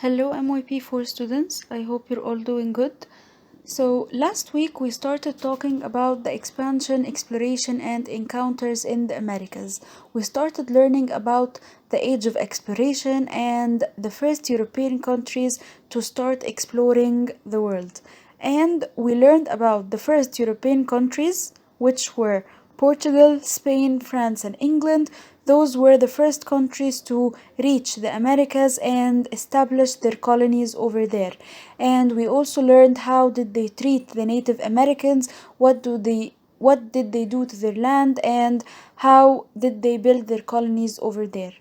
Hello MYP4 students, I hope you're all doing good. So last week we started talking about the expansion, exploration and encounters in the Americas. We started learning about the age of exploration and the first European countries to start exploring the world. And we learned about the first European countries, which were Portugal, Spain, France and England. Those were the first countries to reach the Americas and establish their colonies over there. And we also learned how did they treat the Native Americans, what did they do to their land, and how did they build their colonies over there.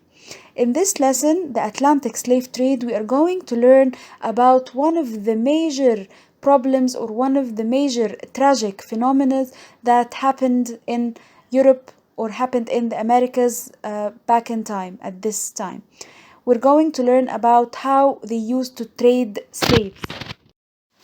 In this lesson, the Atlantic slave trade, we are going to learn about one of the major problems or one of the major tragic phenomena that happened in Europe or happened in the Americas back in time, at this time. We're going to learn about how they used to trade slaves.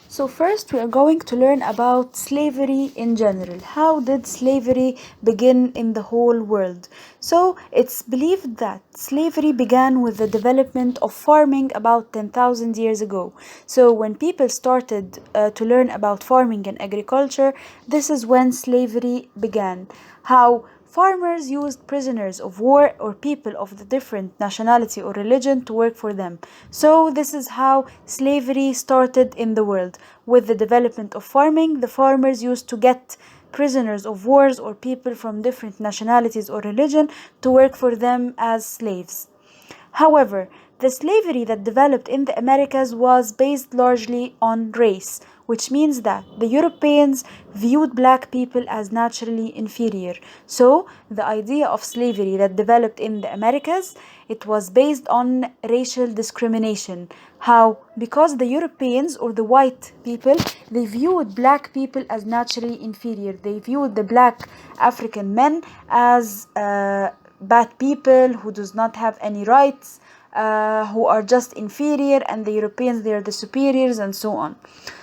So first we are going to learn about slavery in general. How did slavery begin in the whole world? So it's believed that slavery began with the development of farming about 10,000 years ago. So when people started to learn about farming and agriculture, this is when slavery began. How farmers used prisoners of war or people of the different nationality or religion to work for them. So this is how slavery started in the world. With the development of farming, the farmers used to get prisoners of wars or people from different nationalities or religion to work for them as slaves. However, the slavery that developed in the Americas was based largely on race, which means that the Europeans viewed black people as naturally inferior. So, the idea of slavery that developed in the Americas, it was based on racial discrimination. How? Because the Europeans or the white people, they viewed black people as naturally inferior. They viewed the black African men as bad people who does not have any rights, who are just inferior, and the Europeans, they are the superiors, and so on.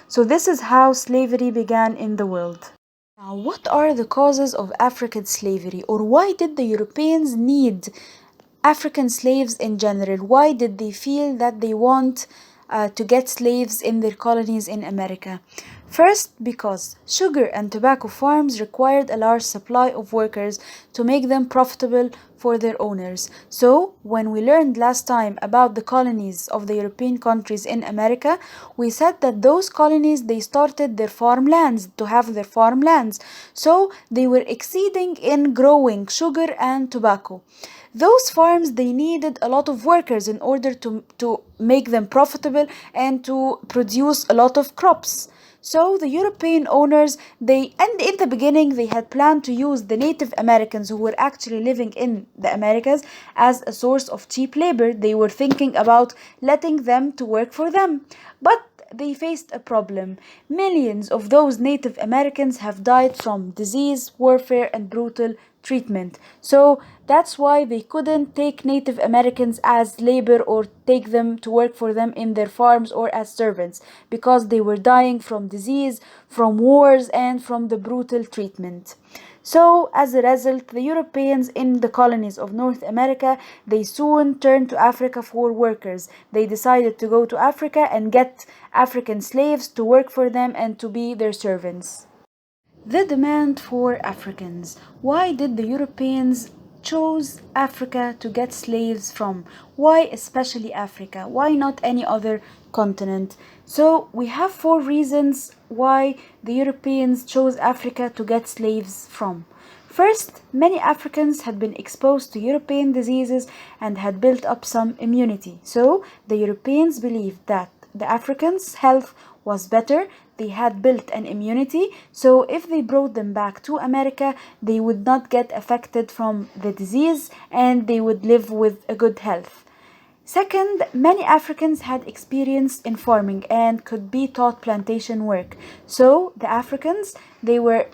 So this is how slavery began in the world. Now, what are the causes of African slavery, or why did the Europeans need African slaves in general? Why did they feel that they want to get slaves in their colonies in America? First, because sugar and tobacco farms required a large supply of workers to make them profitable for their owners. So, when we learned last time about the colonies of the European countries in America, we said that those colonies, they started their farmlands, to have their farmlands. So, they were exceeding in growing sugar and tobacco. Those farms, they needed a lot of workers in order to make them profitable and to produce a lot of crops. So the European owners, and in the beginning, they had planned to use the Native Americans who were actually living in the Americas as a source of cheap labor. They were thinking about letting them to work for them. But they faced a problem. Millions of those Native Americans have died from disease, warfare, and brutal treatment. So that's why they couldn't take Native Americans as labor or take them to work for them in their farms or as servants, because they were dying from disease, from wars, and from the brutal treatment. So, as a result, the Europeans in the colonies of North America, they soon turned to Africa for workers. They decided to go to Africa and get African slaves to work for them and to be their servants. The demand for Africans. Why did the Europeans choose Africa to get slaves from? Why especially Africa? Why not any other continent? So we have four reasons why the Europeans chose Africa to get slaves from. First, many Africans had been exposed to European diseases and had built up some immunity. So the Europeans believed that the Africans' health was better, they had built an immunity, so if they brought them back to America, they would not get affected from the disease and they would live with a good health. Second, many Africans had experience in farming and could be taught plantation work. So the Africans, they were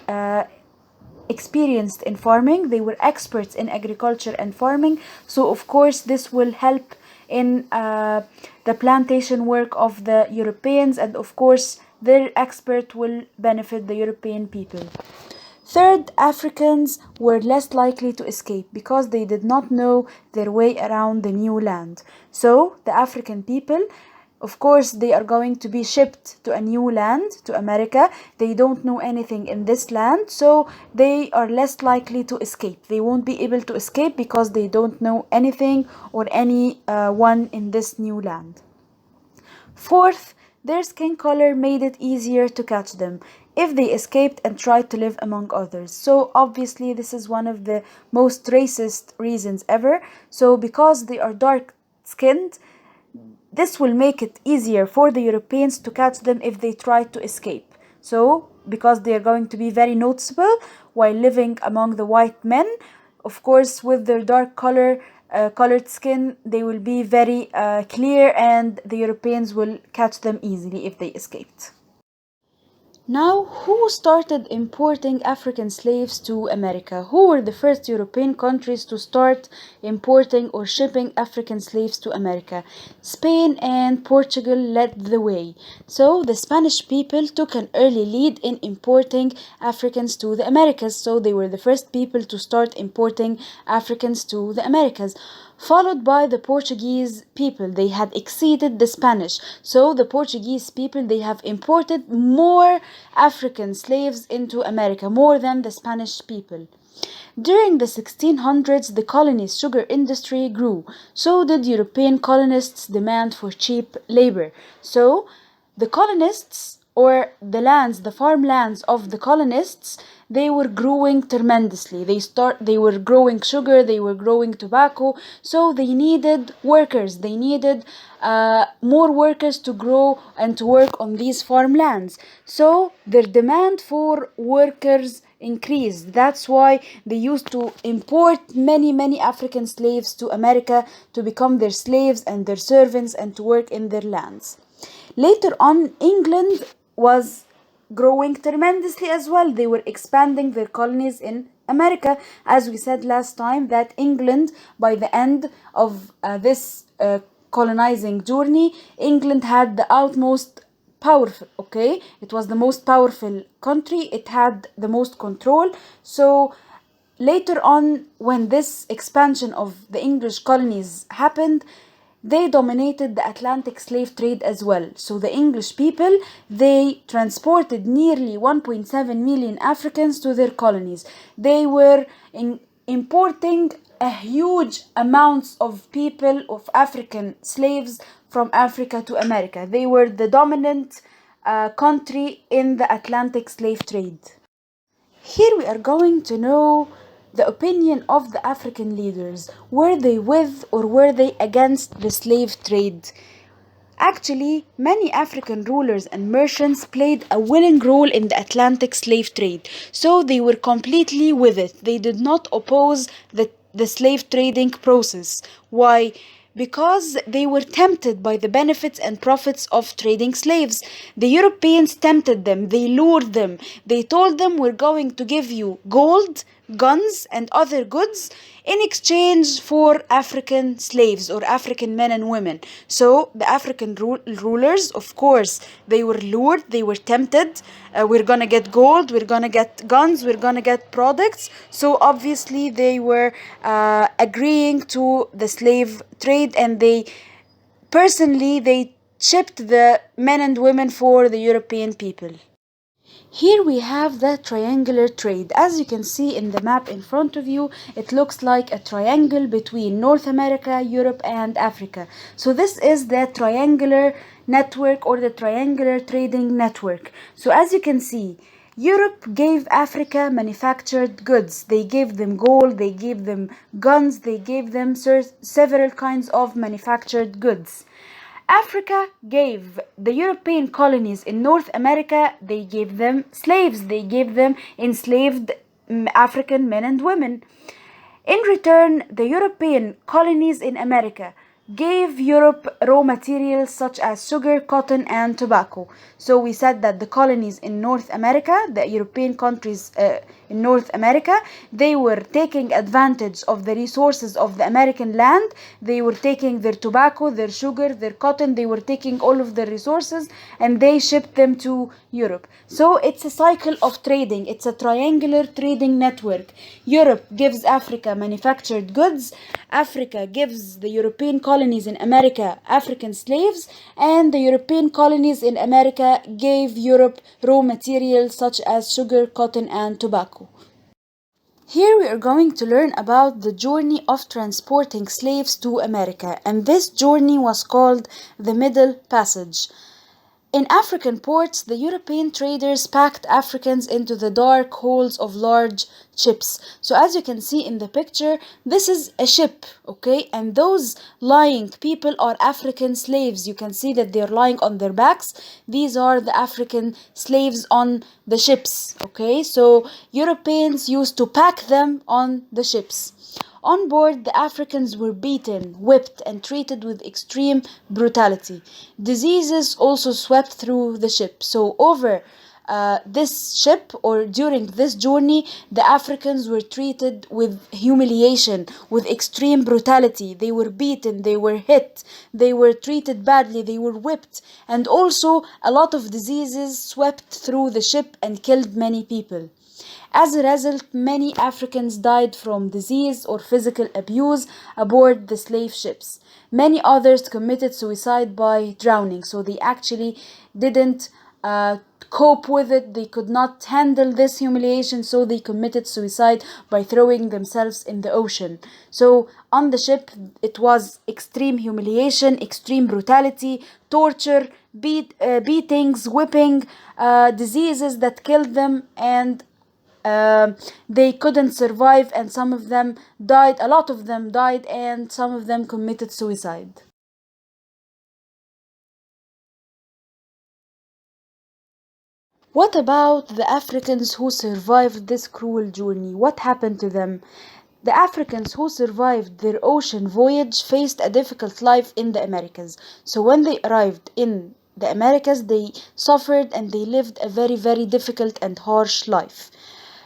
experienced in farming, they were experts in agriculture and farming, so of course this will help in the plantation work of the Europeans, and of course their expert will benefit the European people. Third, Africans were less likely to escape because they did not know their way around the new land. So the African people, Of course, they are going to be shipped to a new land, to America. They don't know anything in this land, so they are less likely to escape. They won't be able to escape because they don't know anything or anyone in this new land. Fourth, their skin color made it easier to catch them if they escaped and tried to live among others. So obviously this is one of the most racist reasons ever. So because they are dark skinned, this will make it easier for the Europeans to catch them if they try to escape. So because they are going to be very noticeable while living among the white men, of course with their dark colored skin, they will be very clear, and the Europeans will catch them easily if they escaped. Now, who started importing African slaves to America? Who were the first European countries to start importing or shipping African slaves to America? Spain and Portugal led the way. So, the Spanish people took an early lead in importing Africans to the Americas. So, they were the first people to start importing Africans to the Americas, followed by the Portuguese people. They had exceeded the Spanish. So the Portuguese people, they have imported more African slaves into America, more than the Spanish people. During the 1600s, the colony's sugar industry grew. So did European colonists' demand for cheap labor. So the colonists, or the farmlands of the colonists, they were growing tremendously. They were growing sugar, they were growing tobacco, so they needed workers. They needed more workers to grow and to work on these farmlands. So their demand for workers increased. That's why they used to import many African slaves to America to become their slaves and their servants and to work in their lands. Later on, England was growing tremendously as well. They were expanding their colonies in America. As we said last time, that England, by the end of this colonizing journey, England had the utmost powerful, okay? It was the most powerful country. It had the most control. So later on, when this expansion of the English colonies happened, they dominated the Atlantic slave trade as well. So the English people, they transported nearly 1.7 million Africans to their colonies. They were importing a huge amounts of people, of African slaves from Africa to America. They were the dominant country in the Atlantic slave trade. Here we are going to know the opinion of the African leaders. Were they with or were they against the slave trade? Actually, many African rulers and merchants played a willing role in the Atlantic slave trade, so they were completely with it. They did not oppose the slave trading process. Why? Because they were tempted by the benefits and profits of trading slaves. The Europeans tempted them, they lured them, they told them, we're going to give you gold, guns, and other goods in exchange for African slaves or African men and women. So the African rulers, of course, they were lured, they were tempted. We're gonna get gold, we're gonna get guns, we're gonna get products. So obviously they were agreeing to the slave trade, and they shipped the men and women for the European people. Here we have the triangular trade. As you can see in the map in front of you, it looks like a triangle between North America, Europe, and Africa. So this is the triangular network or the triangular trading network. So as you can see, Europe gave Africa manufactured goods. They gave them gold, they gave them guns, they gave them several kinds of manufactured goods. Africa gave the European colonies in North America, they gave them slaves, they gave them enslaved African men and women. In return, the European colonies in America gave Europe raw materials such as sugar, cotton, and tobacco. So we said that the colonies in North America, the European countries in North America. They were taking advantage of the resources of the American land. They were taking their tobacco, their sugar, their cotton. They were taking all of the resources and they shipped them to Europe. So it's a cycle of trading. It's a triangular trading network. Europe gives Africa manufactured goods. Africa gives the European colonies in America African slaves, and the European colonies in America gave Europe raw materials such as sugar, cotton, and tobacco. Here we are going to learn about the journey of transporting slaves to America, and this journey was called the Middle Passage. In African ports, the European traders packed Africans into the dark holds of large ships. So as you can see in the picture, this is a ship, okay? And those lying people are African slaves. You can see that they're lying on their backs. These are the African slaves on the ships, okay? So Europeans used to pack them on the ships. On board, the Africans were beaten, whipped, and treated with extreme brutality. Diseases also swept through the ship. So over this ship or during this journey, the Africans were treated with humiliation, with extreme brutality. They were beaten, they were hit, they were treated badly, they were whipped, and also a lot of diseases swept through the ship and killed many people. As a result, many Africans died from disease or physical abuse aboard the slave ships. Many others committed suicide by drowning, so they actually didn't cope with it. They could not handle this humiliation, so they committed suicide by throwing themselves in the ocean. So on the ship, it was extreme humiliation, extreme brutality, torture, beatings, whipping, diseases that killed them, and they couldn't survive, and some of them died, a lot of them died, and some of them committed suicide. What about the Africans who survived this cruel journey? What happened to them? The Africans who survived their ocean voyage faced a difficult life in the Americas. So when they arrived in the Americas, they suffered and they lived a very, very difficult and harsh life.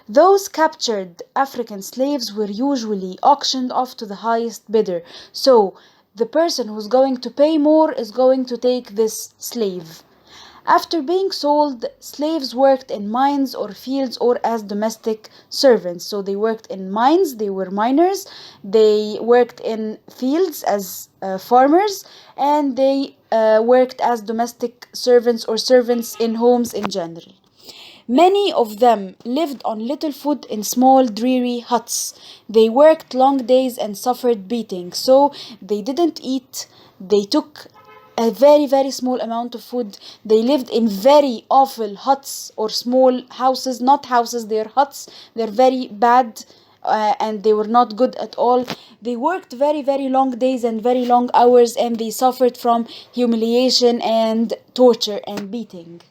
Those captured African slaves were usually auctioned off to the highest bidder. So the person who's going to pay more is going to take this slave. After being sold, slaves worked in mines or fields or as domestic servants. So they worked in mines, they were miners, they worked in fields as farmers, and they worked as domestic servants or servants in homes in general. Many of them lived on little food in small, dreary huts. They worked long days and suffered beating, so they didn't eat. They took a very, very small amount of food. They lived in very awful huts or small houses, not houses, they're huts. They're very bad and they were not good at all. They worked very, very long days and very long hours, and they suffered from humiliation and torture and beating.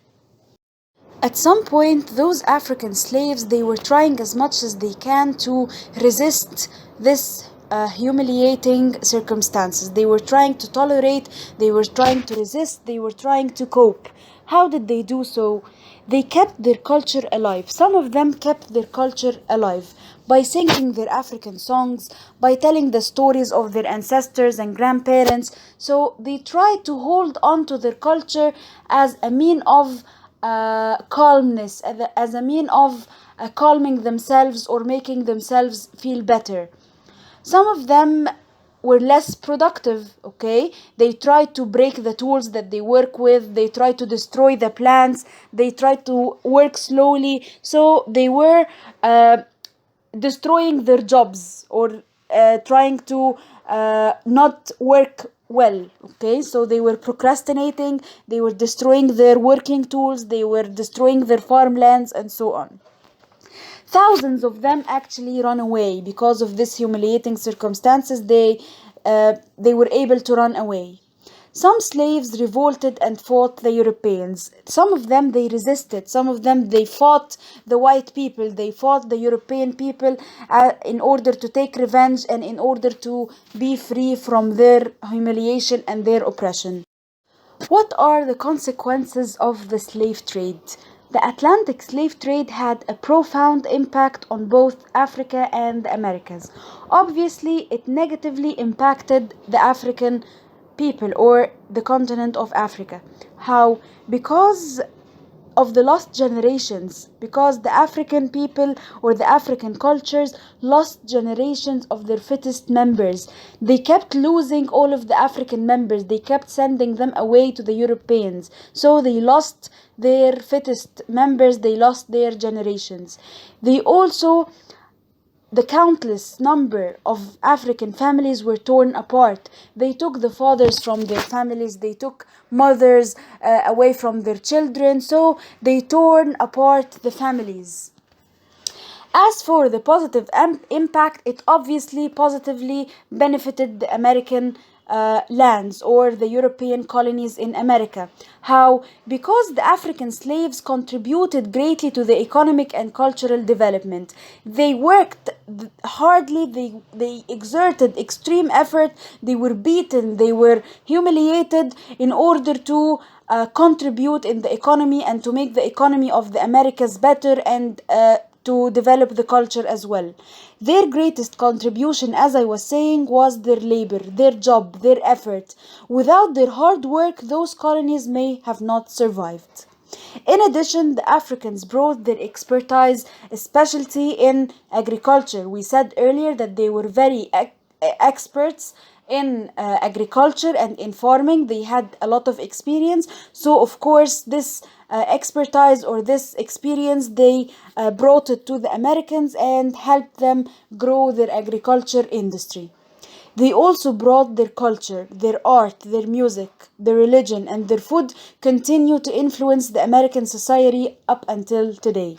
At some point, those African slaves, they were trying as much as they can to resist this humiliating circumstances. They were trying to tolerate, they were trying to resist, they were trying to cope. How did they do so? They kept their culture alive. Some of them kept their culture alive by singing their African songs, by telling the stories of their ancestors and grandparents. So they tried to hold on to their culture as a mean of calmness, as a mean of calming themselves or making themselves feel better. Some of them were less productive, okay? They tried to break the tools that they work with, they tried to destroy the plants, they tried to work slowly, so they were destroying their jobs or trying to not work well, okay? So they were procrastinating, they were destroying their working tools, they were destroying their farmlands, and so on. Thousands of them actually run away because of this humiliating circumstances. They were able to run away. Some slaves revolted and fought the Europeans. Some of them they resisted. Some of them they fought the white people. They fought the European people in order to take revenge and in order to be free from their humiliation and their oppression. What are the consequences of the slave trade? The Atlantic slave trade had a profound impact on both Africa and the Americas. Obviously, it negatively impacted the African people or the continent of Africa. How? Because of the lost generations, because the African people or the African cultures lost generations of their fittest members. They kept losing all of the African members, they kept sending them away to the Europeans, so they lost their fittest members, they lost their generations. They also, the countless number of African families were torn apart. They took the fathers from their families, they took mothers away from their children, so they torn apart the families. As for the positive impact, it obviously positively benefited the American lands or the European colonies in America. How? Because the African slaves contributed greatly to the economic and cultural development. They worked hardly, they exerted extreme effort, they were beaten, they were humiliated in order to contribute in the economy and to make the economy of the Americas better and to develop the culture as well. Their greatest contribution, as I was saying, was their labor, their job, their effort. Without their hard work, those colonies may have not survived. In addition, the Africans brought their expertise, a specialty in agriculture. We said earlier that they were very experts in agriculture and in farming. They had a lot of experience, so of course this expertise or this experience they brought it to the Americans and helped them grow their agriculture industry. They also brought their culture, their art, their music, their religion, and their food continue to influence the American society up until today.